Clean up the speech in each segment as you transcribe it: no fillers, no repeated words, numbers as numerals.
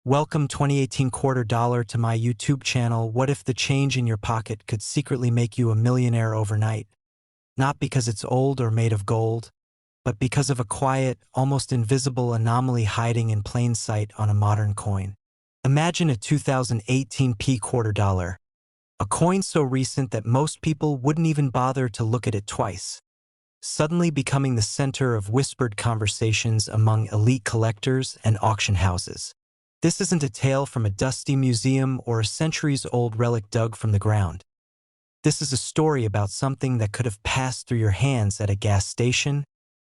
Welcome 2018 quarter dollar to my YouTube channel. What if the change in your pocket could secretly make you a millionaire overnight? Not because it's old or made of gold, but because of a quiet, almost invisible anomaly hiding in plain sight on a modern coin. Imagine a 2018 quarter dollar, a coin so recent that most people wouldn't even bother to look at it twice, suddenly becoming the center of whispered conversations among elite collectors and auction houses. This isn't a tale from a dusty museum or a centuries-old relic dug from the ground. This is a story about something that could have passed through your hands at a gas station,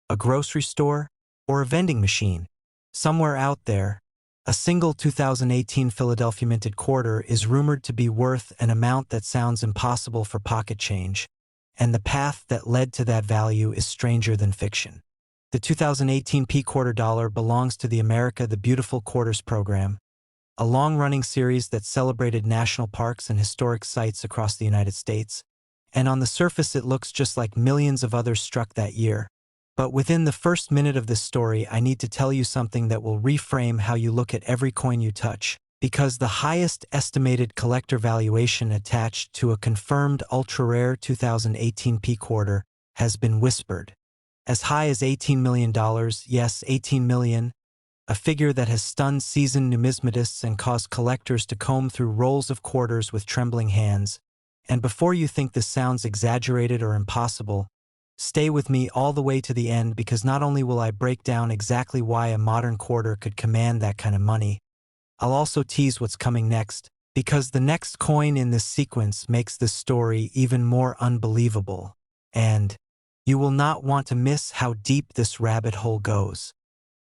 a grocery store, or a vending machine. Somewhere out there, a single 2018 Philadelphia minted quarter is rumored to be worth an amount that sounds impossible for pocket change, and the path that led to that value is stranger than fiction. The 2018 quarter dollar belongs to the America the Beautiful Quarters program, a long-running series that celebrated national parks and historic sites across the United States, and on the surface it looks just like millions of others struck that year. But within the first minute of this story, I need to tell you something that will reframe how you look at every coin you touch, because the highest estimated collector valuation attached to a confirmed ultra-rare 2018 quarter has been whispered. As high as $18 million, yes, $18 million, a figure that has stunned seasoned numismatists and caused collectors to comb through rolls of quarters with trembling hands. And before you think this sounds exaggerated or impossible, stay with me all the way to the end, because not only will I break down exactly why a modern quarter could command that kind of money, I'll also tease what's coming next, because the next coin in this sequence makes this story even more unbelievable. And you will not want to miss how deep this rabbit hole goes.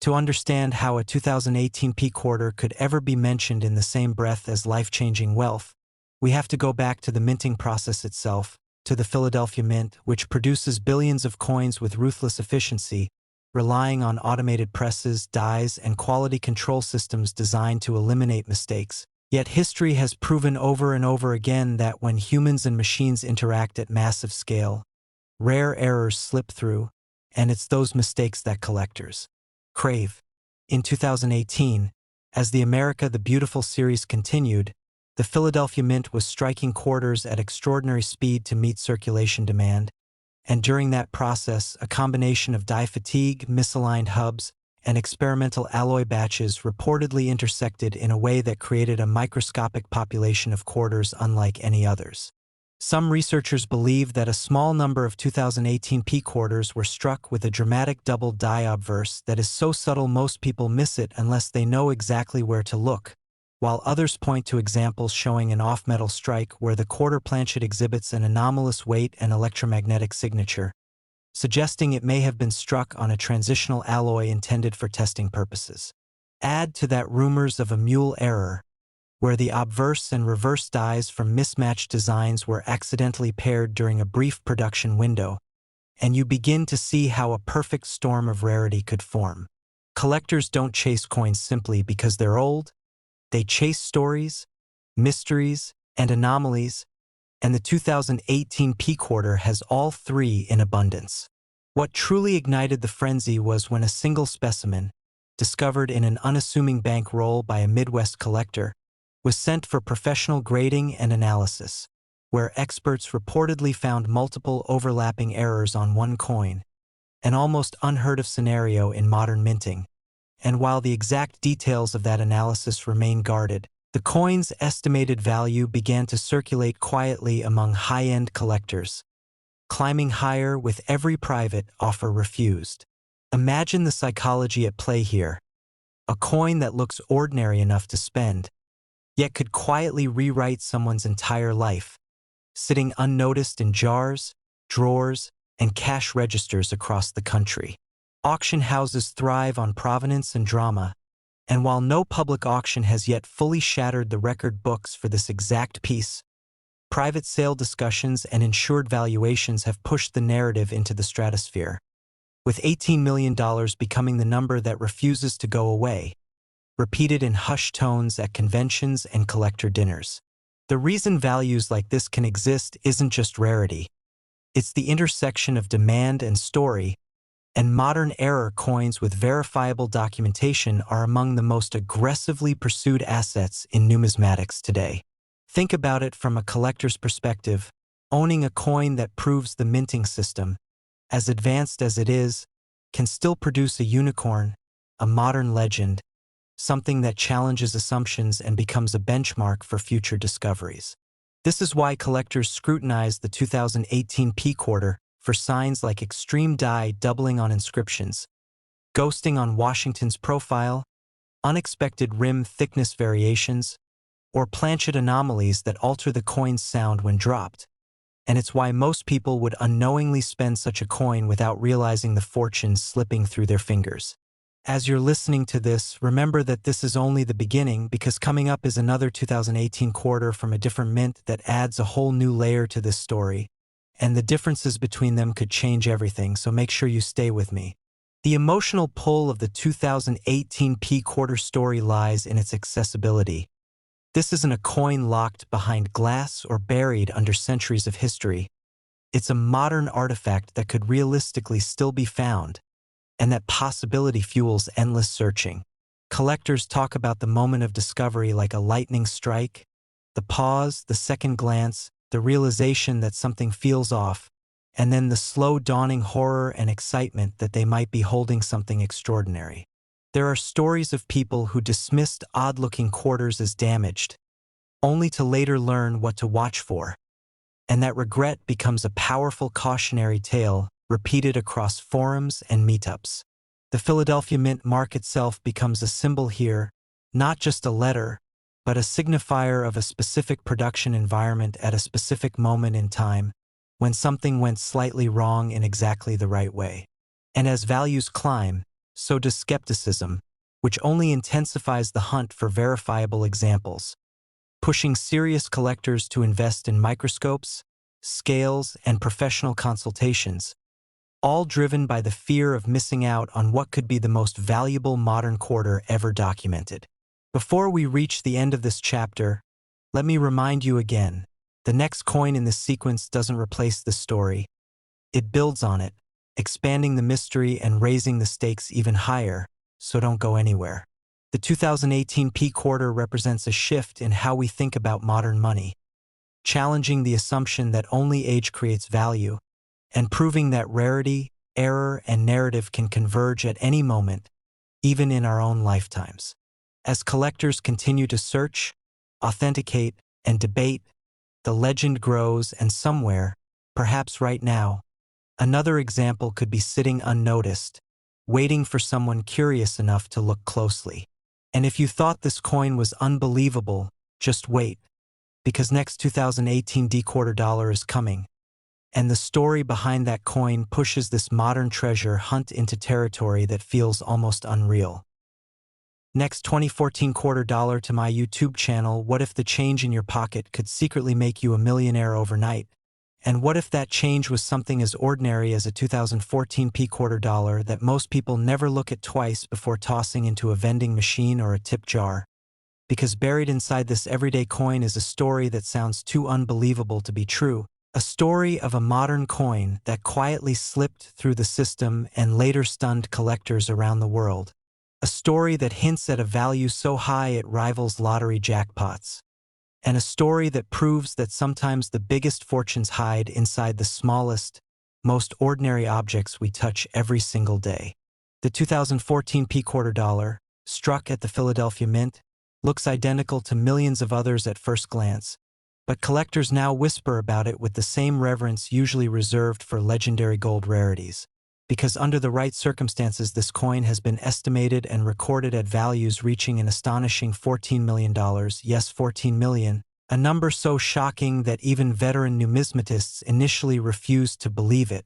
To understand how a 2018 quarter could ever be mentioned in the same breath as life-changing wealth, we have to go back to the minting process itself, to the Philadelphia Mint, which produces billions of coins with ruthless efficiency, relying on automated presses, dies, and quality control systems designed to eliminate mistakes. Yet history has proven over and over again that when humans and machines interact at massive scale, rare errors slip through, and it's those mistakes that collectors crave. In 2018, as the America the Beautiful series continued, the Philadelphia Mint was striking quarters at extraordinary speed to meet circulation demand, and during that process, a combination of die fatigue, misaligned hubs, and experimental alloy batches reportedly intersected in a way that created a microscopic population of quarters unlike any others. Some researchers believe that a small number of 2018 quarters were struck with a dramatic double die obverse that is so subtle most people miss it unless they know exactly where to look, while others point to examples showing an off-metal strike where the quarter planchet exhibits an anomalous weight and electromagnetic signature, suggesting it may have been struck on a transitional alloy intended for testing purposes. Add to that rumors of a mule error, where the obverse and reverse dies from mismatched designs were accidentally paired during a brief production window, and you begin to see how a perfect storm of rarity could form. Collectors don't chase coins simply because they're old. They chase stories, mysteries, and anomalies, and the 2018 quarter has all three in abundance. What truly ignited the frenzy was when a single specimen, discovered in an unassuming bankroll by a Midwest collector, was sent for professional grading and analysis, where experts reportedly found multiple overlapping errors on one coin, an almost unheard-of scenario in modern minting. And while the exact details of that analysis remain guarded, the coin's estimated value began to circulate quietly among high-end collectors, climbing higher with every private offer refused. Imagine the psychology at play here. A coin that looks ordinary enough to spend, yet could quietly rewrite someone's entire life, sitting unnoticed in jars, drawers, and cash registers across the country. Auction houses thrive on provenance and drama, and while no public auction has yet fully shattered the record books for this exact piece, private sale discussions and insured valuations have pushed the narrative into the stratosphere, with $18 million becoming the number that refuses to go away, repeated in hushed tones at conventions and collector dinners. The reason values like this can exist isn't just rarity. It's the intersection of demand and story, And modern-era coins with verifiable documentation are among the most aggressively pursued assets in numismatics today. Think about it from a collector's perspective. Owning a coin that proves the minting system, as advanced as it is, can still produce a unicorn, a modern legend, something that challenges assumptions and becomes a benchmark for future discoveries. This is why collectors scrutinize the 2018 P quarter for signs like extreme die doubling on inscriptions, ghosting on Washington's profile, unexpected rim thickness variations, or planchet anomalies that alter the coin's sound when dropped. And it's why most people would unknowingly spend such a coin without realizing the fortune slipping through their fingers. As you're listening to this, remember that this is only the beginning, because coming up is another 2018 quarter from a different mint that adds a whole new layer to this story, and the differences between them could change everything, so make sure you stay with me. The emotional pull of the 2018 P quarter story lies in its accessibility. This isn't a coin locked behind glass or buried under centuries of history. It's a modern artifact that could realistically still be found, and that possibility fuels endless searching. Collectors talk about the moment of discovery like a lightning strike, the pause, the second glance, the realization that something feels off, and then the slow dawning horror and excitement that they might be holding something extraordinary. There are stories of people who dismissed odd-looking quarters as damaged, only to later learn what to watch for, and that regret becomes a powerful cautionary tale repeated across forums and meetups. The Philadelphia Mint mark itself becomes a symbol here, not just a letter, but a signifier of a specific production environment at a specific moment in time, when something went slightly wrong in exactly the right way. And as values climb, so does skepticism, which only intensifies the hunt for verifiable examples, pushing serious collectors to invest in microscopes, scales, and professional consultations, all driven by the fear of missing out on what could be the most valuable modern quarter ever documented. Before we reach the end of this chapter, let me remind you again, the next coin in this sequence doesn't replace the story. It builds on it, expanding the mystery and raising the stakes even higher, so don't go anywhere. The 2018 P quarter represents a shift in how we think about modern money, challenging the assumption that only age creates value, and proving that rarity, error, and narrative can converge at any moment, even in our own lifetimes. As collectors continue to search, authenticate, and debate, the legend grows, and somewhere, perhaps right now, another example could be sitting unnoticed, waiting for someone curious enough to look closely. And if you thought this coin was unbelievable, just wait, because next 2018 D quarter dollar is coming, and the story behind that coin pushes this modern treasure hunt into territory that feels almost unreal. Next 2014 quarter dollar to my YouTube channel. What if the change in your pocket could secretly make you a millionaire overnight? And what if that change was something as ordinary as a 2014 P quarter dollar that most people never look at twice before tossing into a vending machine or a tip jar? Because buried inside this everyday coin is a story that sounds too unbelievable to be true. A story of a modern coin that quietly slipped through the system and later stunned collectors around the world. A story that hints at a value so high it rivals lottery jackpots. And a story that proves that sometimes the biggest fortunes hide inside the smallest, most ordinary objects we touch every single day. The 2014 P quarter dollar, struck at the Philadelphia Mint, looks identical to millions of others at first glance, but collectors now whisper about it with the same reverence usually reserved for legendary gold rarities. Because under the right circumstances, this coin has been estimated and recorded at values reaching an astonishing $14 million, yes, 14 million, a number so shocking that even veteran numismatists initially refused to believe it.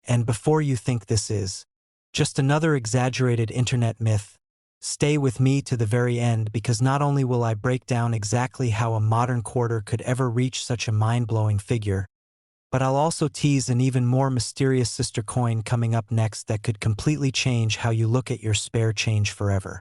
And before you think this is just another exaggerated internet myth, stay with me to the very end, because not only will I break down exactly how a modern quarter could ever reach such a mind-blowing figure, but I'll also tease an even more mysterious sister coin coming up next that could completely change how you look at your spare change forever.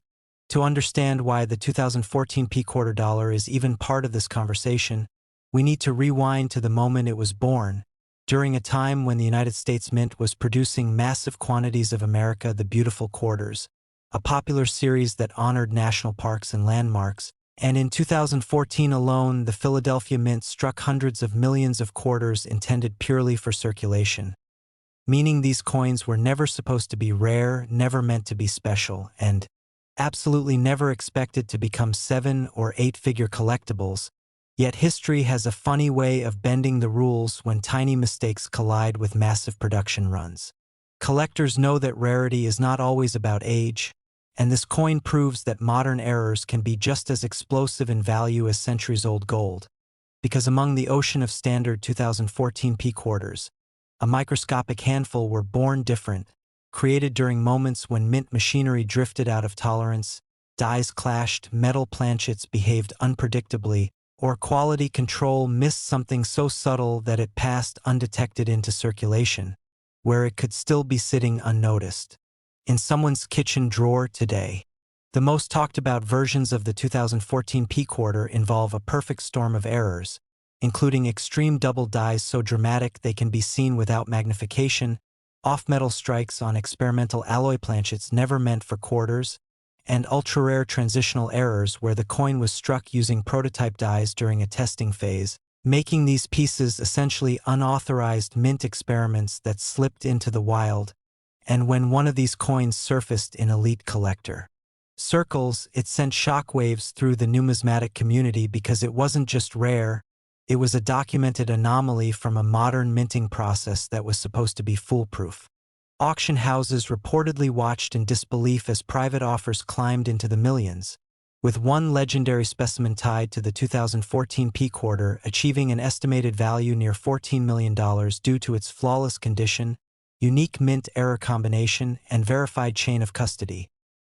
To understand why the 2014 P quarter dollar is even part of this conversation, we need to rewind to the moment it was born, during a time when the United States Mint was producing massive quantities of America the Beautiful quarters, a popular series that honored national parks and landmarks, and in 2014 alone, the Philadelphia Mint struck hundreds of millions of quarters intended purely for circulation, meaning these coins were never supposed to be rare, never meant to be special, and absolutely never expected to become 7- or 8-figure collectibles. Yet history has a funny way of bending the rules when tiny mistakes collide with massive production runs. Collectors know that rarity is not always about age, and this coin proves that modern errors can be just as explosive in value as centuries-old gold. Because among the ocean of standard 2014 P quarters, a microscopic handful were born different, created during moments when mint machinery drifted out of tolerance, dies clashed, metal planchets behaved unpredictably, or quality control missed something so subtle that it passed undetected into circulation, where it could still be sitting unnoticed. In someone's kitchen drawer today. The most talked about versions of the 2014 P quarter involve a perfect storm of errors, including extreme double dies so dramatic they can be seen without magnification, off-metal strikes on experimental alloy planchets never meant for quarters, and ultra-rare transitional errors where the coin was struck using prototype dies during a testing phase, making these pieces essentially unauthorized mint experiments that slipped into the wild. And when one of these coins surfaced in elite collector circles, it sent shockwaves through the numismatic community because it wasn't just rare, it was a documented anomaly from a modern minting process that was supposed to be foolproof. Auction houses reportedly watched in disbelief as private offers climbed into the millions, with one legendary specimen tied to the 2014 P quarter achieving an estimated value near $14 million due to its flawless condition, unique mint error combination, and verified chain of custody.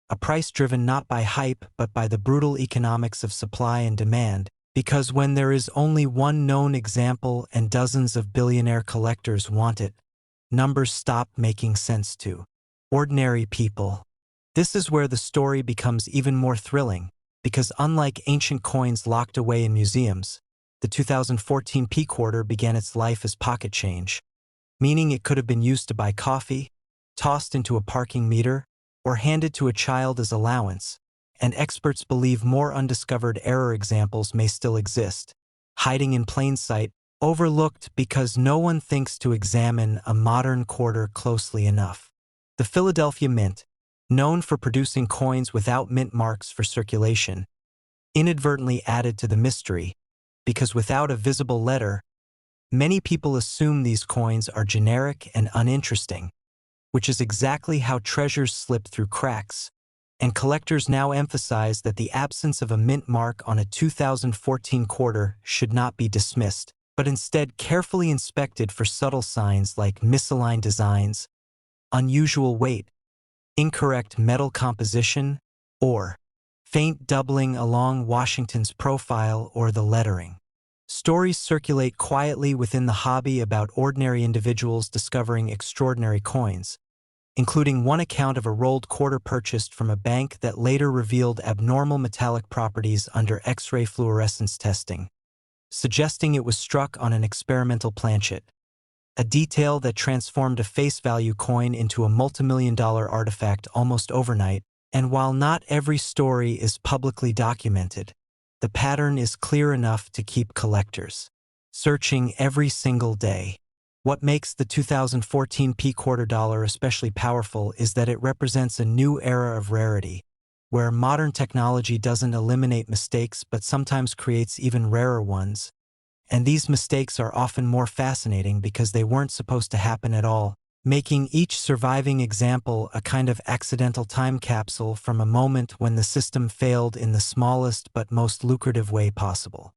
A price driven not by hype but by the brutal economics of supply and demand, because when there is only one known example and dozens of billionaire collectors want it, numbers stop making sense to ordinary people. This is where the story becomes even more thrilling, because unlike ancient coins locked away in museums, the 2014 P quarter began its life as pocket change, meaning it could have been used to buy coffee, tossed into a parking meter, or handed to a child as allowance, and experts believe more undiscovered error examples may still exist, hiding in plain sight, overlooked because no one thinks to examine a modern quarter closely enough. The Philadelphia Mint, known for producing coins without mint marks for circulation, inadvertently added to the mystery, because without a visible letter, many people assume these coins are generic and uninteresting, which is exactly how treasures slip through cracks, and collectors now emphasize that the absence of a mint mark on a 2014 quarter should not be dismissed, but instead carefully inspected for subtle signs like misaligned designs, unusual weight, incorrect metal composition, or faint doubling along Washington's profile or the lettering. Stories circulate quietly within the hobby about ordinary individuals discovering extraordinary coins, including one account of a rolled quarter purchased from a bank that later revealed abnormal metallic properties under X-ray fluorescence testing, suggesting it was struck on an experimental planchet, a detail that transformed a face-value coin into a multimillion-dollar artifact almost overnight. And while not every story is publicly documented, the pattern is clear enough to keep collectors searching every single day. What makes the 2014 P quarter dollar especially powerful is that it represents a new era of rarity, where modern technology doesn't eliminate mistakes but sometimes creates even rarer ones. And these mistakes are often more fascinating because they weren't supposed to happen at all, making each surviving example a kind of accidental time capsule from a moment when the system failed in the smallest but most lucrative way possible.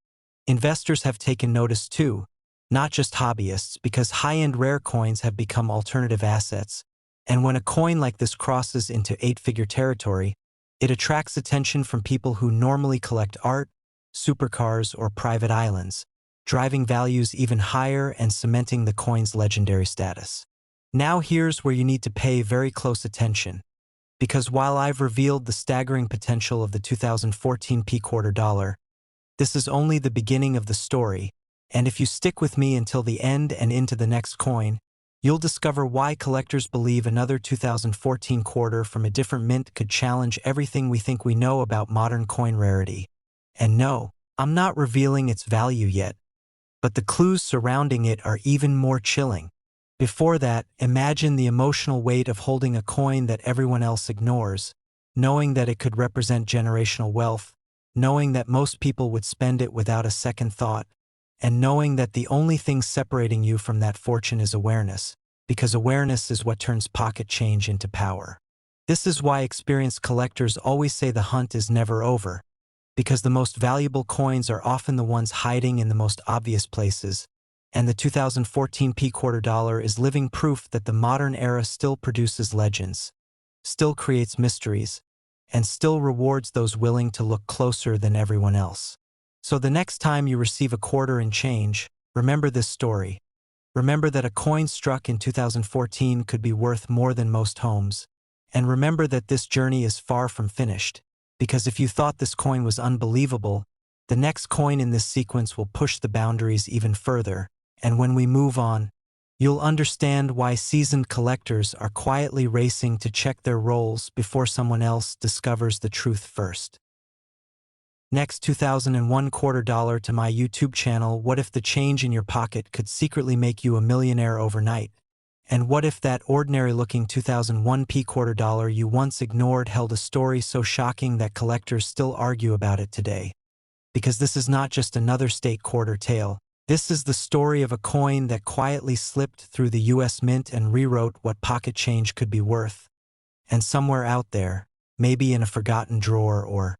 Investors have taken notice too, not just hobbyists, because high-end rare coins have become alternative assets, and when a coin like this crosses into 8-figure territory, it attracts attention from people who normally collect art, supercars, or private islands, driving values even higher and cementing the coin's legendary status. Now here's where you need to pay very close attention, because while I've revealed the staggering potential of the 2014 P quarter dollar, this is only the beginning of the story, And if you stick with me until the end and into the next coin, you'll discover why collectors believe another 2014 quarter from a different mint could challenge everything we think we know about modern coin rarity. And no, I'm not revealing its value yet, but the clues surrounding it are even more chilling. Before that, imagine the emotional weight of holding a coin that everyone else ignores, knowing that it could represent generational wealth, knowing that most people would spend it without a second thought, and knowing that the only thing separating you from that fortune is awareness, because awareness is what turns pocket change into power. This is why experienced collectors always say the hunt is never over, because the most valuable coins are often the ones hiding in the most obvious places, and the 2014 quarter dollar is living proof that the modern era still produces legends, still creates mysteries, and still rewards those willing to look closer than everyone else. So the next time you receive a quarter in change, remember this story. Remember that a coin struck in 2014 could be worth more than most homes. And remember that this journey is far from finished, because if you thought this coin was unbelievable, the next coin in this sequence will push the boundaries even further, and when we move on, you'll understand why seasoned collectors are quietly racing to check their rolls before someone else discovers the truth first. Next, 2001 quarter dollar to my YouTube channel. What if the change in your pocket could secretly make you a millionaire overnight? And what if that ordinary-looking 2001 quarter dollar you once ignored held a story so shocking that collectors still argue about it today? Because this is not just another state quarter tale. This is the story of a coin that quietly slipped through the US Mint and rewrote what pocket change could be worth. And somewhere out there, maybe in a forgotten drawer or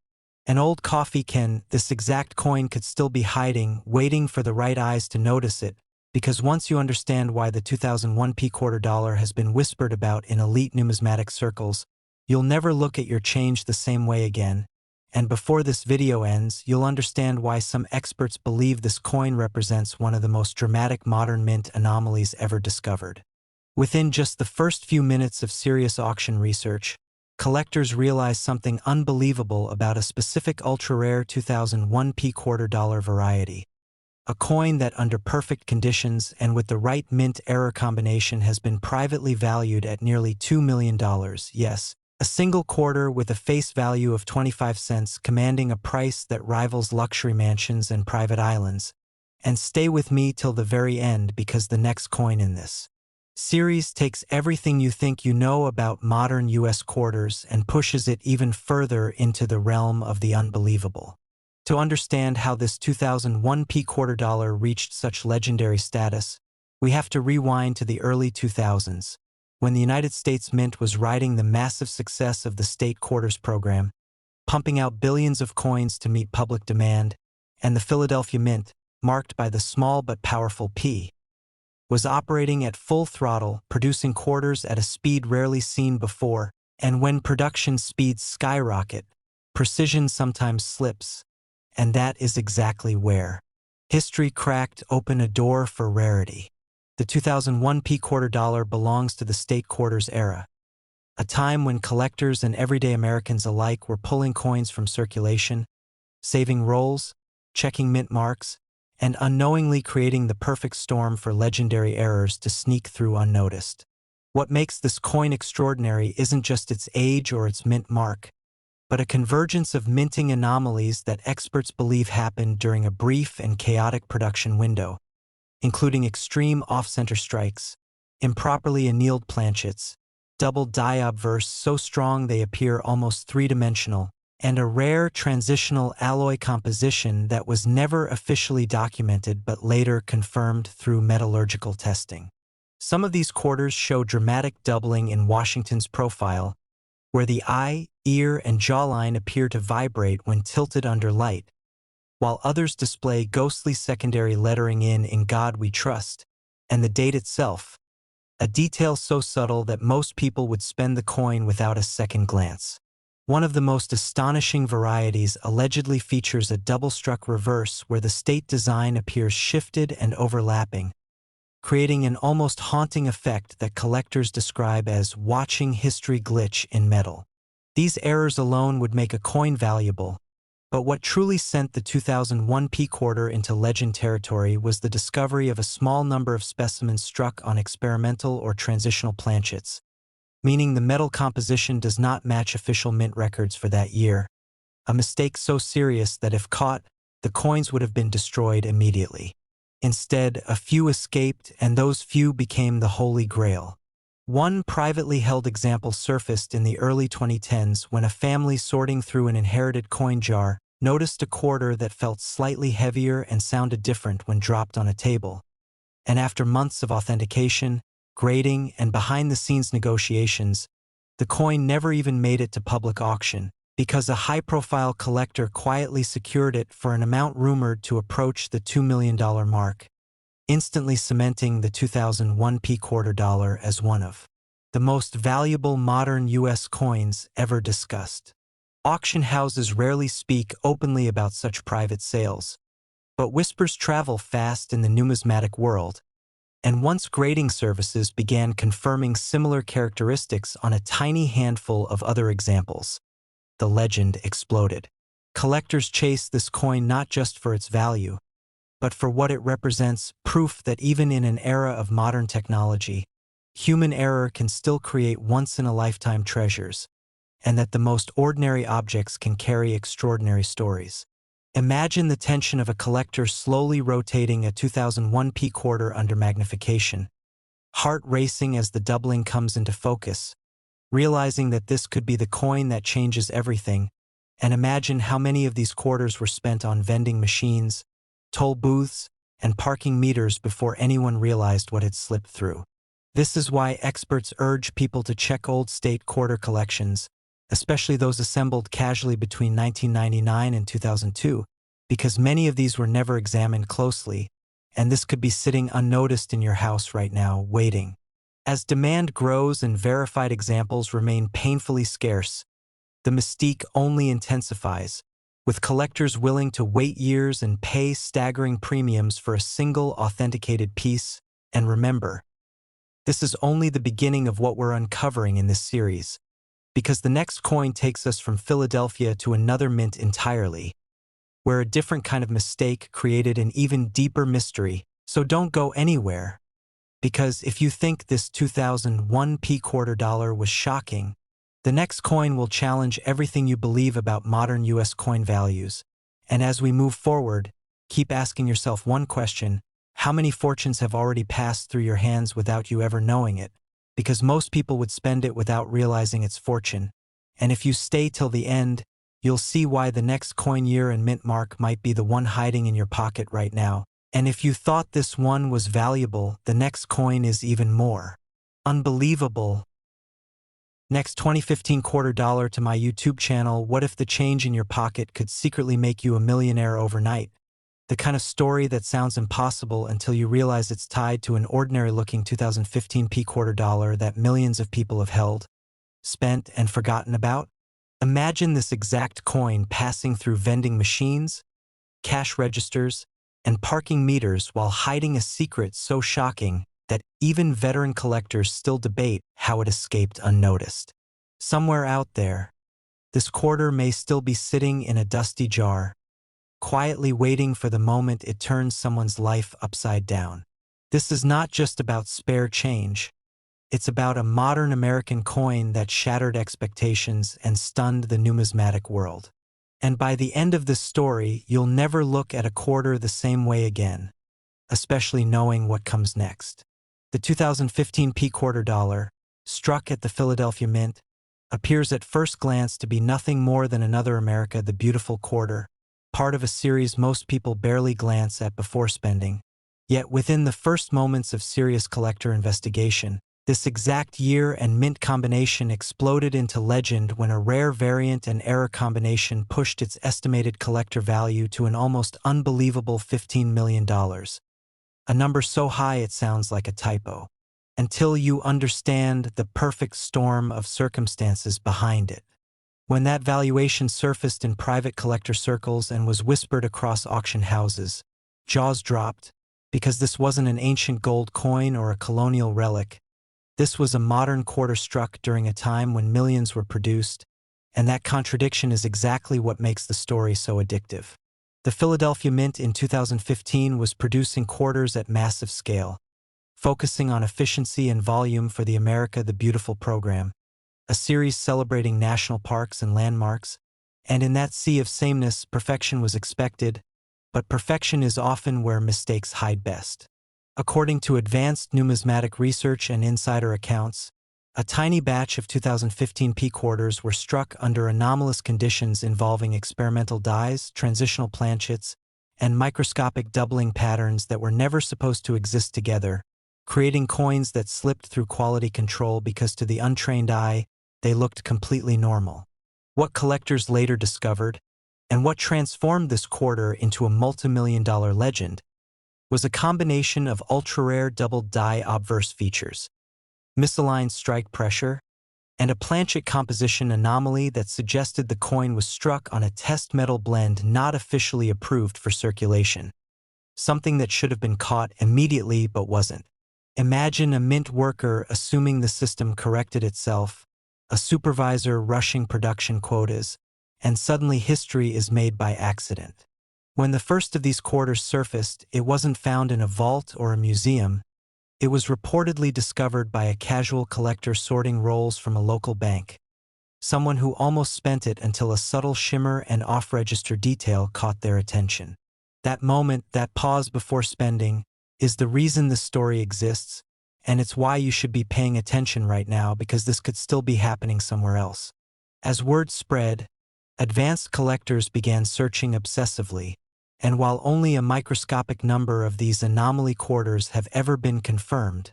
an old coffee can, this exact coin could still be hiding, waiting for the right eyes to notice it, because once you understand why the 2001 quarter dollar has been whispered about in elite numismatic circles, you'll never look at your change the same way again. And before this video ends, you'll understand why some experts believe this coin represents one of the most dramatic modern mint anomalies ever discovered. Within just the first few minutes of serious auction research, collectors realize something unbelievable about a specific ultra-rare 2001 quarter dollar variety. A coin that under perfect conditions and with the right mint error combination has been privately valued at nearly $2 million, yes, a single quarter with a face value of 25 cents commanding a price that rivals luxury mansions and private islands. And stay with me till the very end, because the next coin in this series takes everything you think you know about modern US quarters and pushes it even further into the realm of the unbelievable. To understand how this 2001 quarter dollar reached such legendary status, we have to rewind to the early 2000s, when the United States Mint was riding the massive success of the state quarters program, pumping out billions of coins to meet public demand, and the Philadelphia Mint, marked by the small but powerful P, was operating at full throttle, producing quarters at a speed rarely seen before, and when production speeds skyrocket, precision sometimes slips, and that is exactly where history cracked open a door for rarity. The 2001 quarter dollar belongs to the state quarters era, a time when collectors and everyday Americans alike were pulling coins from circulation, saving rolls, checking mint marks, and unknowingly creating the perfect storm for legendary errors to sneak through unnoticed. What makes this coin extraordinary isn't just its age or its mint mark, but a convergence of minting anomalies that experts believe happened during a brief and chaotic production window, including extreme off-center strikes, improperly annealed planchets, double die obverse so strong they appear almost three-dimensional, and a rare transitional alloy composition that was never officially documented but later confirmed through metallurgical testing. Some of these quarters show dramatic doubling in Washington's profile, where the eye, ear, and jawline appear to vibrate when tilted under light, while others display ghostly secondary lettering in God We Trust, and the date itself, a detail so subtle that most people would spend the coin without a second glance. One of the most astonishing varieties allegedly features a double-struck reverse where the state design appears shifted and overlapping, creating an almost haunting effect that collectors describe as watching history glitch in metal. These errors alone would make a coin valuable, But what truly sent the 2001 P quarter into legend territory was the discovery of a small number of specimens struck on experimental or transitional planchets, meaning the metal composition does not match official mint records for that year, a mistake so serious that if caught, the coins would have been destroyed immediately. Instead, a few escaped, and those few became the Holy Grail. One privately held example surfaced in the early 2010s when a family sorting through an inherited coin jar noticed a quarter that felt slightly heavier and sounded different when dropped on a table. And after months of authentication, grading, and behind-the-scenes negotiations, the coin never even made it to public auction, because a high-profile collector quietly secured it for an amount rumored to approach the $2 million mark, instantly cementing the 2001 P quarter dollar as one of the most valuable modern U.S. coins ever discussed. Auction houses rarely speak openly about such private sales, but whispers travel fast in the numismatic world, and once grading services began confirming similar characteristics on a tiny handful of other examples, the legend exploded. Collectors chase this coin not just for its value, but for what it represents, proof that even in an era of modern technology, human error can still create once-in-a-lifetime treasures, and that the most ordinary objects can carry extraordinary stories. Imagine the tension of a collector slowly rotating a 2001 P quarter under magnification, heart racing as the doubling comes into focus, realizing that this could be the coin that changes everything, and imagine how many of these quarters were spent on vending machines, toll booths, and parking meters before anyone realized what had slipped through. This is why experts urge people to check old state quarter collections, especially those assembled casually between 1999 and 2002, because many of these were never examined closely, and this could be sitting unnoticed in your house right now, waiting. As demand grows and verified examples remain painfully scarce, the mystique only intensifies, with collectors willing to wait years and pay staggering premiums for a single authenticated piece. And remember, this is only the beginning of what we're uncovering in this series, because the next coin takes us from Philadelphia to another mint entirely, where a different kind of mistake created an even deeper mystery. So don't go anywhere, because if you think this 2001 P quarter dollar was shocking, the next coin will challenge everything you believe about modern U.S. coin values. And as we move forward, keep asking yourself one question: how many fortunes have already passed through your hands without you ever knowing it? Because most people would spend it without realizing its fortune. And if you stay till the end, you'll see why the next coin year and mint mark might be the one hiding in your pocket right now. And if you thought this one was valuable, the next coin is even more unbelievable. Next 2015 quarter dollar to my YouTube channel. What if the change in your pocket could secretly make you a millionaire overnight? The kind of story that sounds impossible until you realize it's tied to an ordinary-looking 2015 P quarter dollar that millions of people have held, spent, and forgotten about. Imagine this exact coin passing through vending machines, cash registers, and parking meters while hiding a secret so shocking that even veteran collectors still debate how it escaped unnoticed. Somewhere out there, this quarter may still be sitting in a dusty jar, quietly waiting for the moment it turns someone's life upside down. This is not just about spare change. It's about a modern American coin that shattered expectations and stunned the numismatic world. And by the end of this story, you'll never look at a quarter the same way again, especially knowing what comes next. The 2015 P quarter dollar, struck at the Philadelphia Mint, appears at first glance to be nothing more than another America the Beautiful quarter, part of a series most people barely glance at before spending. Yet within the first moments of serious collector investigation, this exact year and mint combination exploded into legend when a rare variant and error combination pushed its estimated collector value to an almost unbelievable $15 million. A number so high it sounds like a typo, until you understand the perfect storm of circumstances behind it. When that valuation surfaced in private collector circles and was whispered across auction houses, jaws dropped, because this wasn't an ancient gold coin or a colonial relic. This was a modern quarter struck during a time when millions were produced, And that contradiction is exactly what makes the story so addictive. The Philadelphia Mint in 2015 was producing quarters at massive scale, focusing on efficiency and volume for the America the Beautiful program, a series celebrating national parks and landmarks. And in that sea of sameness, perfection was expected, but perfection is often where mistakes hide best. According to advanced numismatic research and insider accounts, a tiny batch of 2015 P quarters were struck under anomalous conditions involving experimental dies, transitional planchets, and microscopic doubling patterns that were never supposed to exist together, creating coins that slipped through quality control because to the untrained eye, they looked completely normal. What collectors later discovered, and what transformed this quarter into a multi-million-dollar legend, was a combination of ultra-rare doubled die obverse features, misaligned strike pressure, and a planchet composition anomaly that suggested the coin was struck on a test metal blend not officially approved for circulation, something that should have been caught immediately but wasn't. Imagine a mint worker assuming the system corrected itself, a supervisor rushing production quotas, and suddenly history is made by accident. When the first of these quarters surfaced, it wasn't found in a vault or a museum. It was reportedly discovered by a casual collector sorting rolls from a local bank, someone who almost spent it until a subtle shimmer and off-register detail caught their attention. That moment, that pause before spending, is the reason this story exists, and it's why you should be paying attention right now because this could still be happening somewhere else. As word spread, advanced collectors began searching obsessively, and while only a microscopic number of these anomaly quarters have ever been confirmed,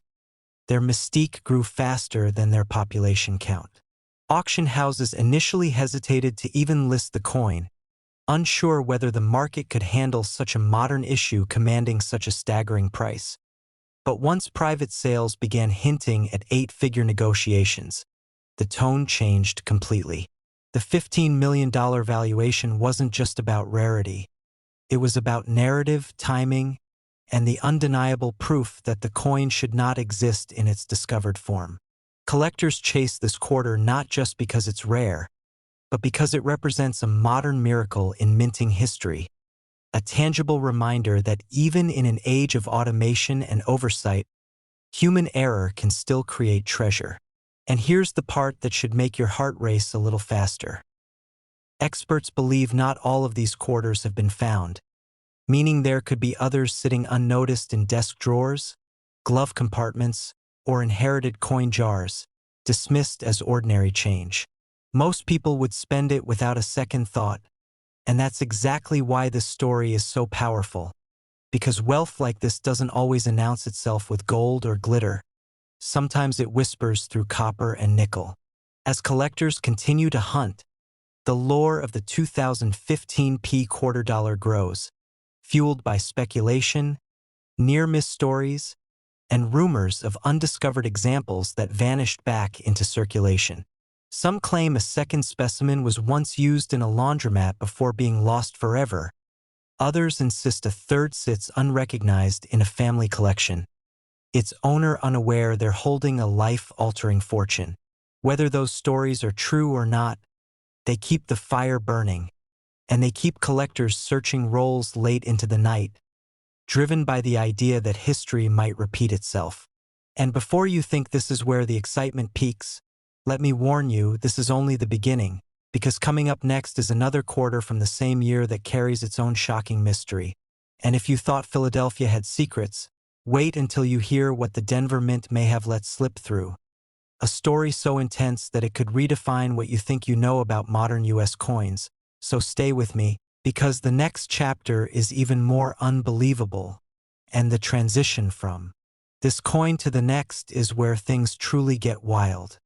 their mystique grew faster than their population count. Auction houses initially hesitated to even list the coin, unsure whether the market could handle such a modern issue commanding such a staggering price. But once private sales began hinting at eight-figure negotiations, the tone changed completely. The $15 million valuation wasn't just about rarity. It was about narrative, timing, and the undeniable proof that the coin should not exist in its discovered form. Collectors chase this quarter not just because it's rare, but because it represents a modern miracle in minting history, a tangible reminder that even in an age of automation and oversight, human error can still create treasure. And here's the part that should make your heart race a little faster. Experts believe not all of these quarters have been found, meaning there could be others sitting unnoticed in desk drawers, glove compartments, or inherited coin jars, dismissed as ordinary change. Most people would spend it without a second thought, and that's exactly why this story is so powerful. Because wealth like this doesn't always announce itself with gold or glitter. Sometimes it whispers through copper and nickel. As collectors continue to hunt, the lore of the 2015 P quarter dollar grows, fueled by speculation, near-miss stories, and rumors of undiscovered examples that vanished back into circulation. Some claim a second specimen was once used in a laundromat before being lost forever. Others insist a third sits unrecognized in a family collection, its owner unaware they're holding a life-altering fortune. Whether those stories are true or not, they keep the fire burning, and they keep collectors searching rolls late into the night, driven by the idea that history might repeat itself. And before you think this is where the excitement peaks, let me warn you, this is only the beginning, because coming up next is another quarter from the same year that carries its own shocking mystery. And if you thought Philadelphia had secrets, wait until you hear what the Denver Mint may have let slip through. A story so intense that it could redefine what you think you know about modern U.S. coins. So stay with me, because the next chapter is even more unbelievable, and the transition from this coin to the next is where things truly get wild.